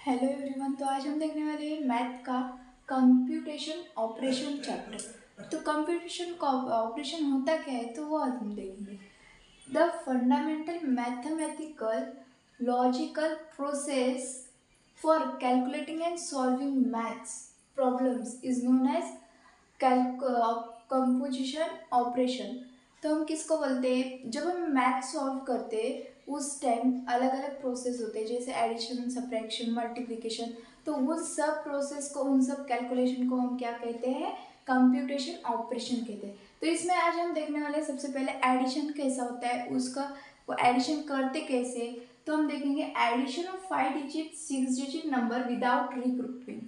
Hello everyone. तो आज हम देखने वाले हैं मैथ का कंप्यूटेशन ऑपरेशन चैप्टर। तो कंप्यूटेशन का ऑपरेशन होता क्या है तो वो आज हम देखेंगे। The fundamental mathematical logical process for calculating and solving maths problems is known as composition operation. तो हम किसको बोलते हैं, जब हम मैथ सॉल्व करते हैं उस टाइम अलग अलग प्रोसेस होते हैं, जैसे एडिशन, सब्ट्रैक्शन, मल्टीप्लिकेशन। तो उन सब प्रोसेस को, उन सब कैलकुलेशन को हम क्या कहते हैं, कंप्यूटेशन ऑपरेशन कहते हैं। तो इसमें आज हम देखने वाले हैं सबसे पहले एडिशन कैसा होता है, उसका वो एडिशन करते कैसे। तो हम देखेंगे addition of 5 digit 6 digit number without regrouping.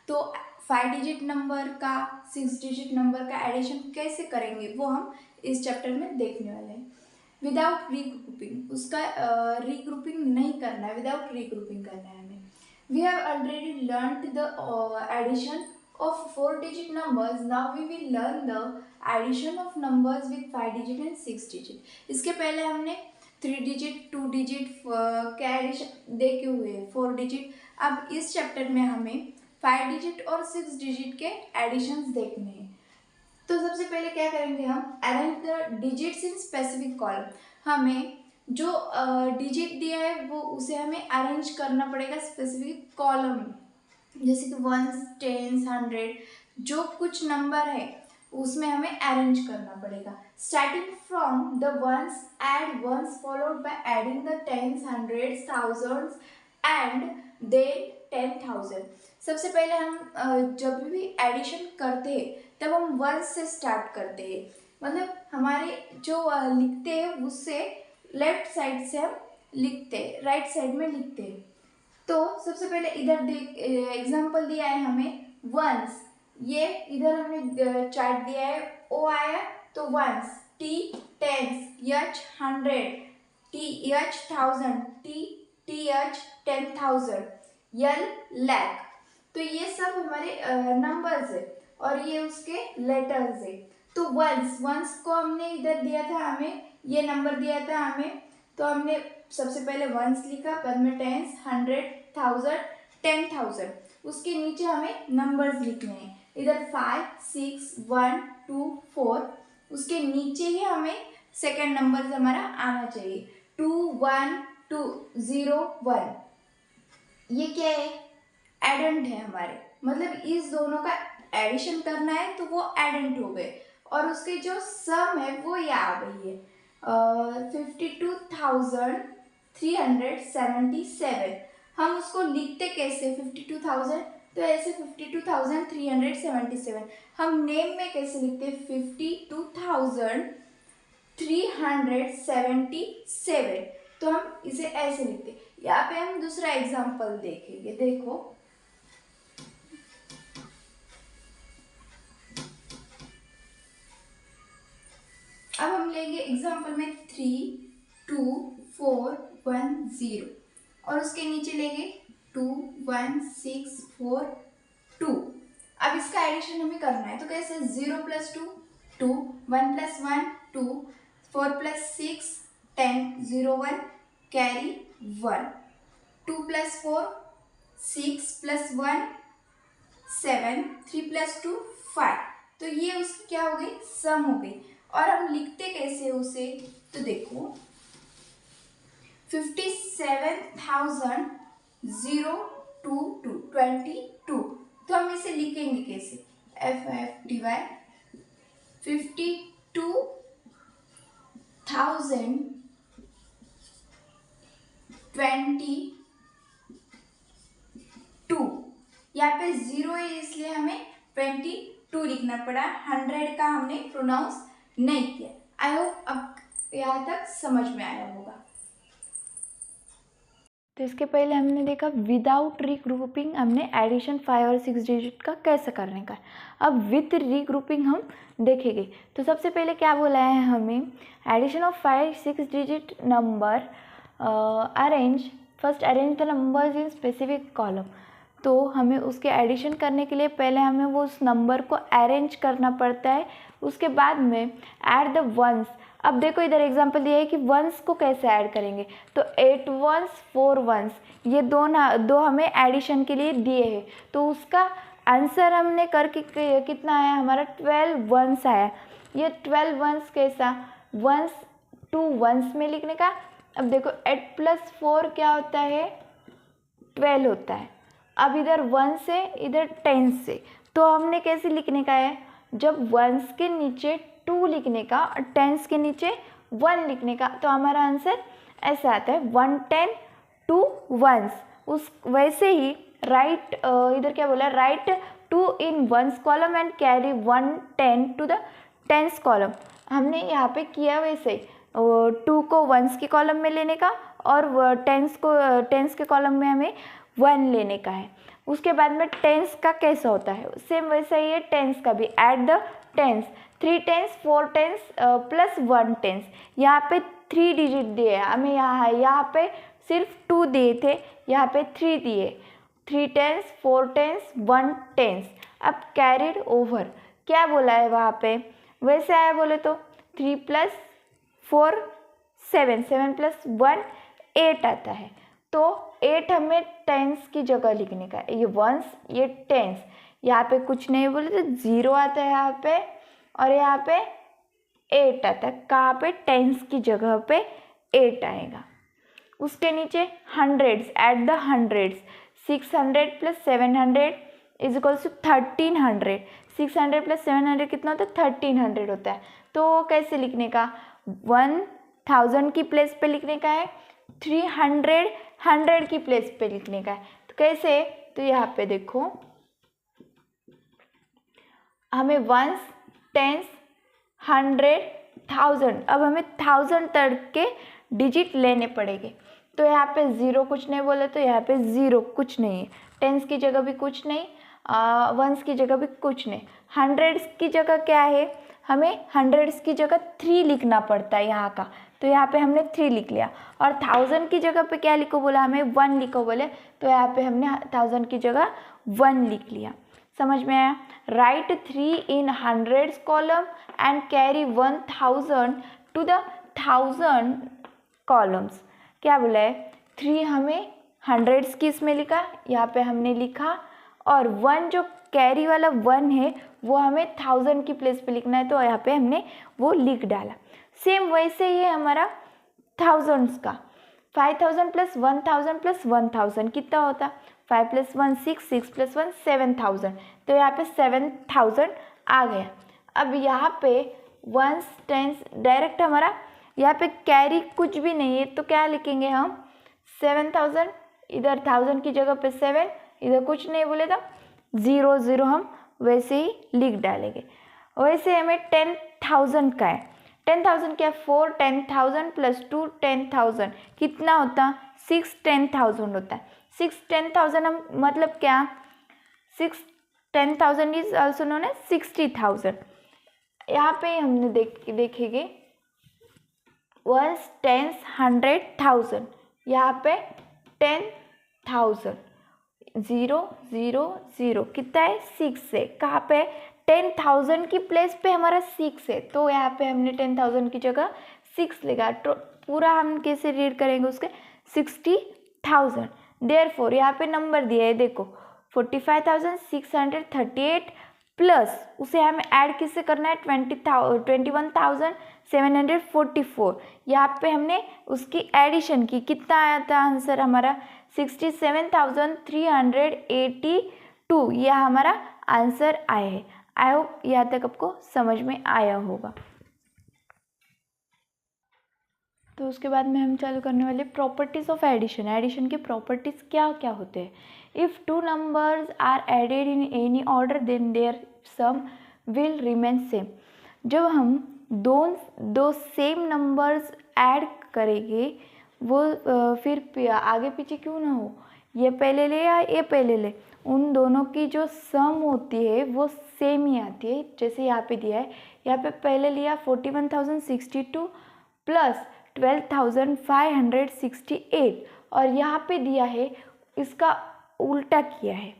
तो 5 डिजिट नंबर का 6 डिजिट नंबर का एडिशन कैसे करेंगे वो हम इस चैप्टर में देखने वाले हैं। विदाउट रीग्रुपिंग, उसका रीग्रुपिंग नहीं करना है, विदाउट रीग्रुपिंग करना है हमें। We have already learn the addition of 4 digit numbers. Now we will learn the addition of numbers with 5 digit and 6 digit. इसके पहले हमने 3 digit 2 digit के एडिशन देखे हुए हैं, 4 digit। अब इस चैप्टर में हमें 5 डिजिट और 6 डिजिट के एडिशंस देखने हैं। तो सबसे पहले क्या करेंगे, हम arrange the digits in specific column. हमें जो डिजिट दिया है वो उसे हमें अरेंज करना पड़ेगा स्पेसिफिक कॉलम में, जैसे कि 1s 10s 100 जो कुछ नंबर है उसमें हमें अरेंज करना पड़ेगा। Starting from the ones, add ones followed by adding the tens, hundreds, thousands and then 10,000। सबसे पहले हम जब भी एडिशन करते हैं तब हम वंस से स्टार्ट करते हैं, मतलब हमारे जो लिखते हैं उससे लेफ्ट साइड से हम लिखते हैं, राइट साइड में लिखते हैं। तो सबसे पहले इधर देख एग्जाम्पल दिया है हमें वंस, ये इधर हमने चार्ट दिया है, ओ आया तो ones, T tens, H 100, T H 1000, T H 10,000, L lakh. तो ये सब हमारे नंबर्स है और ये उसके लेटर्स है। तो वंस, वंस को हमने इधर दिया था, हमें ये नंबर दिया था हमें, तो हमने सबसे पहले वंस लिखा, बाद में टेंस, 100, 1000, 10,000। उसके नीचे हमें नंबर्स लिखने हैं, इधर 5 6 1 2 4। उसके नीचे ही हमें सेकेंड नंबर हमारा आना चाहिए, 2 1 2 0 1। ये क्या है, एडेंट है हमारे, मतलब इस दोनों का एडिशन करना है तो वो एडेंट हो गए, और उसके जो सम है वो ये आ गई है 52,377। हम उसको लिखते कैसे 52,000, तो ऐसे 52,377। हम नेम में कैसे लिखते 52,377, तो हम इसे ऐसे लिखते। यहाँ पे हम दूसरा एग्जाम्पल देखेंगे, देखो अब हम लेंगे एग्जाम्पल में 3 2 4 1 0 और उसके नीचे लेंगे 2 1 6 4 2। अब इसका एडिशन हमें करना है, तो कैसे 0 + 2 2, 1 + 1 2, 4 + 6 10, 0 1 कैरी 1, 2 + 4 6 + 1 7, 3 + 2 5। तो ये उसकी क्या हो गई, सम हो गई। और हम लिखते कैसे उसे, तो देखो 57,022, तो हम इसे लिखेंगे कैसे, एफ एफ डिवाइड 52,022। यहाँ पे 0 है इसलिए हमें 22 लिखना पड़ा, 100 का हमने प्रोनाउंस नहीं किया। आई होप अब यहाँ तक समझ में आया होगा। तो इसके पहले हमने देखा विदाउट रीग्रुपिंग हमने एडिशन 5 और 6 डिजिट का कैसे करने का। अब विथ रीग्रुपिंग हम देखेंगे। तो सबसे पहले क्या बोला है हमें, addition of 5 6 digit number arrange, first arrange the numbers in specific column. तो हमें उसके एडिशन करने के लिए पहले हमें वो उस नंबर को अरेंज करना पड़ता है, उसके बाद में ऐड द वंस। अब देखो इधर एग्जांपल दिया है कि वंस को कैसे ऐड करेंगे, तो 8 वंस 4 वंस, ये दो हमें एडिशन के लिए दिए हैं, तो उसका आंसर हमने करके कितना आया हमारा 12 वंस आया। ये 12 वंस कैसा, वंस टू वंस में लिखने का। अब देखो 8 + 4 क्या होता है 12 होता है। अब इधर 1 से इधर 10 से, तो हमने कैसे लिखने का है, जब वंस के नीचे 2 लिखने का और टेंस के नीचे 1 लिखने का, तो हमारा आंसर ऐसा आता है 110 2 वंस। उस वैसे ही राइट इधर क्या बोला, right 2 in ones column and carry 110 to the tens column. हमने यहाँ पे किया वैसे ही 2 को वंस के कॉलम में लेने का और टेंस के कॉलम में हमें 1 लेने का है। उसके बाद में टेंस का कैसा होता है, सेम वैसा ही है टेंस का भी, add the tens 3 tens 4 tens plus 1 tens. यहाँ पे 3 डिजिट दिए हमें, यहाँ पे सिर्फ 2 दिए थे, यहाँ पे 3 दिए, 3 टेंस 4 टेंस 1 टेंस। अब कैरिड ओवर क्या बोला है वहाँ पे, वैसे आया बोले तो 3 + 4 7, 7 + 1 8 आता है। तो 8 हमें टेंस की जगह लिखने का है, ये वंस ये टेंस, यहाँ पे कुछ नहीं बोले तो 0 आता है यहाँ पे, और यहाँ पे 8 आता है। कहाँ पे, टेंस की जगह पे 8 आएगा। उसके नीचे हंड्रेड्स, ऐड द हंड्रेड्स, 600 + 700 = 1300। 600 + 700 कितना होता है 1300 होता है। तो कैसे लिखने का, 1000 की प्लेस पे लिखने का है, 300 100 की प्लेस पे लिखने का है। तो कैसे, तो यहाँ पे देखो हमें वंस टेंस 100 1000, अब हमें 1000 तक के डिजिट लेने पड़ेंगे। तो यहाँ पे 0 कुछ नहीं बोले, तो यहाँ पे 0 कुछ नहीं है, टेंस की जगह भी कुछ नहीं, वंस की जगह भी कुछ नहीं। हंड्रेड्स की जगह क्या है, हमें हंड्रेड्स की जगह 3 लिखना पड़ता है यहाँ का, तो यहाँ पे हमने 3 लिख लिया। और 1000 की जगह पे क्या लिखो बोला, हमें 1 लिखो बोले, तो यहाँ पे हमने 1000 की जगह 1 लिख लिया। समझ में आया। Right 3 in hundreds column and carry 1000 to the 1000 columns. क्या बोला है, 3 हमें हंड्रेड्स की इसमें लिखा, यहाँ पे हमने लिखा, और 1 जो कैरी वाला 1 है वो हमें 1000 की प्लेस पे लिखना है, तो यहाँ पे हमने वो लिख डाला। सेम वैसे ही है हमारा थाउजेंड्स का, 5000 + 1000 + 1000 कितना होता, 5 + 1 6, 6 + 1 7000, तो यहाँ पे 7000 आ गया। अब यहाँ पे वंस टेंस डायरेक्ट हमारा, यहाँ पे कैरी कुछ भी नहीं है, तो क्या लिखेंगे हम 7000, इधर 1000 की जगह पे 7, इधर कुछ नहीं बोले तो 0 0 हम वैसे ही लिख डालेंगे। वैसे हमें 10,000 का है, 10,000 क्या, 4 10,000 + 2 10,000 कितना होता, 6 10,000 होता है। 6 10,000 हम मतलब क्या, 6 10,000 इज ऑल्सो नोन एज 60,000। यहाँ पे हमने देखेंगे वंस टेंस 100,000, यहाँ पे 10,000 0 0 0 कितना है 6 है। कहाँ पे, 10,000 की प्लेस पे हमारा 6 है, तो यहाँ पे हमने 10,000 की जगह 6 लेगा। तो पूरा हम कैसे रीड करेंगे उसके, 60,000। देयरफॉर यहाँ पे नंबर दिया है देखो 45,638 प्लस उसे हमें ऐड किससे करना है 21,744। यहाँ पे हमने उसकी एडिशन की, कितना आया था आंसर हमारा 67,382, यह हमारा आंसर आया है। आई होप यहाँ तक आपको समझ में आया होगा। तो उसके बाद में हम चालू करने वाले प्रॉपर्टीज़ ऑफ एडिशन। एडिशन के प्रॉपर्टीज़ क्या क्या होते हैं। If 2 numbers are added in any order then their sum will remain same. जब हम दो सेम नंबर्स ऐड करेंगे वो फिर आगे पीछे क्यों ना हो, ये पहले ले या ये पहले ले, उन दोनों की जो सम होती है वो सेम ही आती है। जैसे यहाँ पे दिया है, यहाँ पे पहले लिया 41,062 प्लस 12,568, और यहाँ पे दिया है इसका उल्टा किया है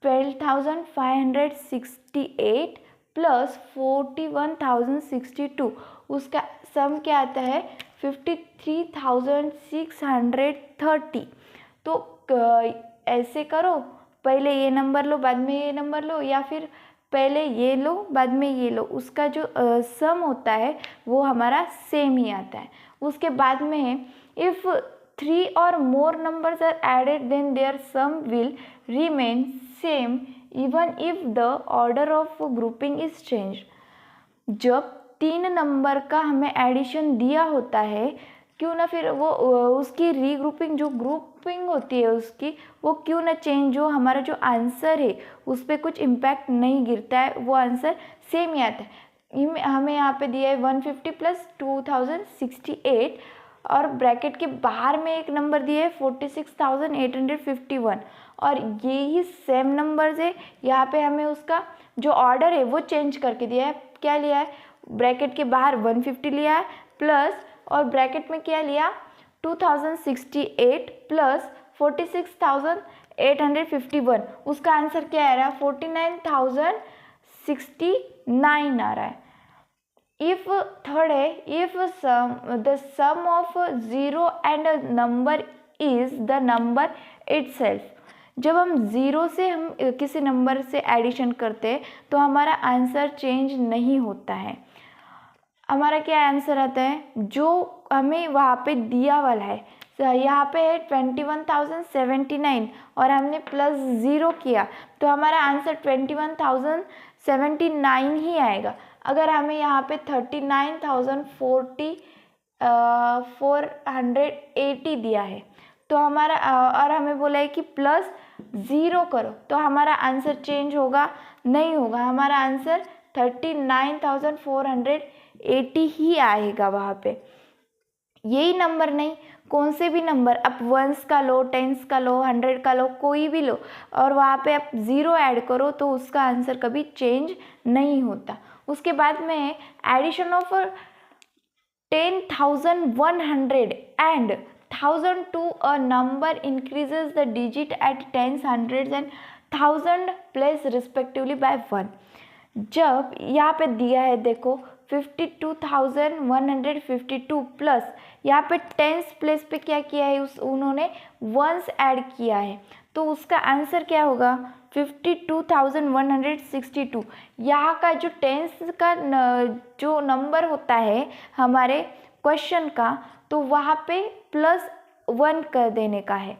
12,568 प्लस 41,062, उसका सम क्या आता है 53,630। तो ऐसे करो, पहले ये नंबर लो बाद में ये नंबर लो, या फिर पहले ये लो बाद में ये लो, उसका जो सम होता है वो हमारा सेम ही आता है। उसके बाद में है if 3 or more numbers are added then their sum will remain same even if the order of grouping is changed। जब 3 नंबर का हमें एडिशन दिया होता है, क्यों ना फिर वो उसकी रीग्रुपिंग, जो ग्रुपिंग होती है उसकी, वो क्यों ना चेंज हो, हमारा जो आंसर है उस पर कुछ इम्पैक्ट नहीं गिरता है, वो आंसर सेम ही आता है। हमें यहाँ पे दिया है 150 प्लस 2068 और ब्रैकेट के बाहर में एक नंबर दिया है 46,851 और ये ही सेम नंबर्स है। यहाँ पे हमें उसका जो ऑर्डर है वो चेंज करके दिया है। क्या लिया है, ब्रैकेट के बाहर 150 लिया है प्लस और ब्रैकेट में क्या लिया 2068 प्लस 46,851, उसका आंसर क्या आ रहा है 49,069 आ रहा है। इफ थर्ड है if the sum of 0 and number is the number itself. जब हम 0 से हम किसी नंबर से एडिशन करते हैं तो हमारा आंसर चेंज नहीं होता है। हमारा क्या आंसर आता है जो हमें वहाँ पे दिया वाला है। यहाँ पे है 21,079 और हमने प्लस 0 किया तो हमारा आंसर 21,079 ही आएगा। अगर हमें यहाँ पे 39,480 दिया है तो हमारा और हमें बोला है कि प्लस 0 करो तो हमारा आंसर चेंज होगा नहीं होगा, हमारा आंसर 39,480 ही आएगा वहाँ पे। यही नंबर नहीं, कौन से भी नंबर आप वंस का लो, टेंस का लो, 100 का लो, कोई भी लो और वहाँ पे आप 0 ऐड करो तो उसका आंसर कभी चेंज नहीं होता। उसके बाद में addition of 10,100 and 1000 to a number increases the digit at tens, hundreds and thousand place respectively by 1। जब यहाँ पे दिया है देखो 52,152 प्लस यहाँ पे टेंस प्लेस पे क्या किया है उन्होंने वंस ऐड किया है तो उसका आंसर क्या होगा 52,162। यहाँ का जो टेंस का जो नंबर होता है हमारे क्वेश्चन का तो वहाँ पे प्लस 1 कर देने का है।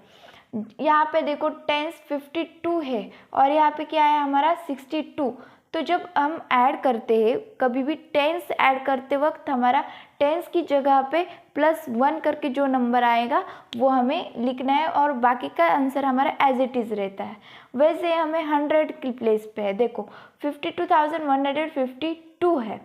यहाँ पे देखो टेंस 52 है और यहाँ पे क्या है हमारा 62। तो जब हम ऐड करते हैं कभी भी टेंस ऐड करते वक्त हमारा टेंस की जगह पे प्लस 1 करके जो नंबर आएगा वो हमें लिखना है और बाकी का आंसर हमारा एज इट इज़ रहता है। वैसे हमें 100 की प्लेस पे है देखो 52,152 है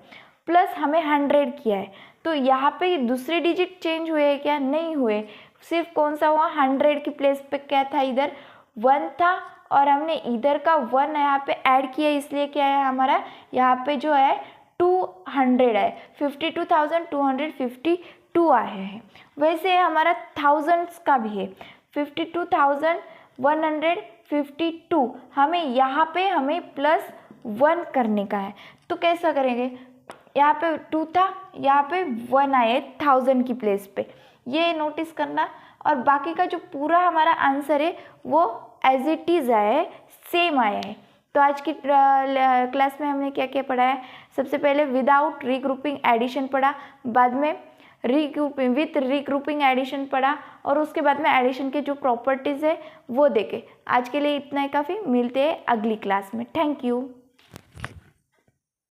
प्लस हमें 100 किया है तो यहाँ पे दूसरे डिजिट चेंज हुए हैं क्या, नहीं हुए, सिर्फ कौन सा हुआ 100 की प्लेस पे क्या था इधर 1 था और हमने इधर का 1 यहाँ पे ऐड किया इसलिए क्या है हमारा यहाँ पे जो है 200 है 52,252 आए हैं। वैसे हमारा थाउजेंड्स का भी है 52,152 हमें यहाँ पे हमें प्लस 1 करने का है तो कैसा करेंगे, यहाँ पे 2 था यहाँ पे 1 आए 1000 की प्लेस पे, ये नोटिस करना। और बाकी का जो पूरा हमारा आंसर है वो एज इट इज़ आया है, सेम आया है। तो आज की क्लास में हमने क्या क्या पढ़ा है, सबसे पहले विदाउट रीग्रुपिंग एडिशन पढ़ा, बाद में रीग्रुपिंग विथ रीग्रुपिंग एडिशन पढ़ा और उसके बाद में एडिशन के जो प्रॉपर्टीज़ है वो देखे। आज के लिए इतना ही काफ़ी, मिलते हैं अगली क्लास में। Thank you.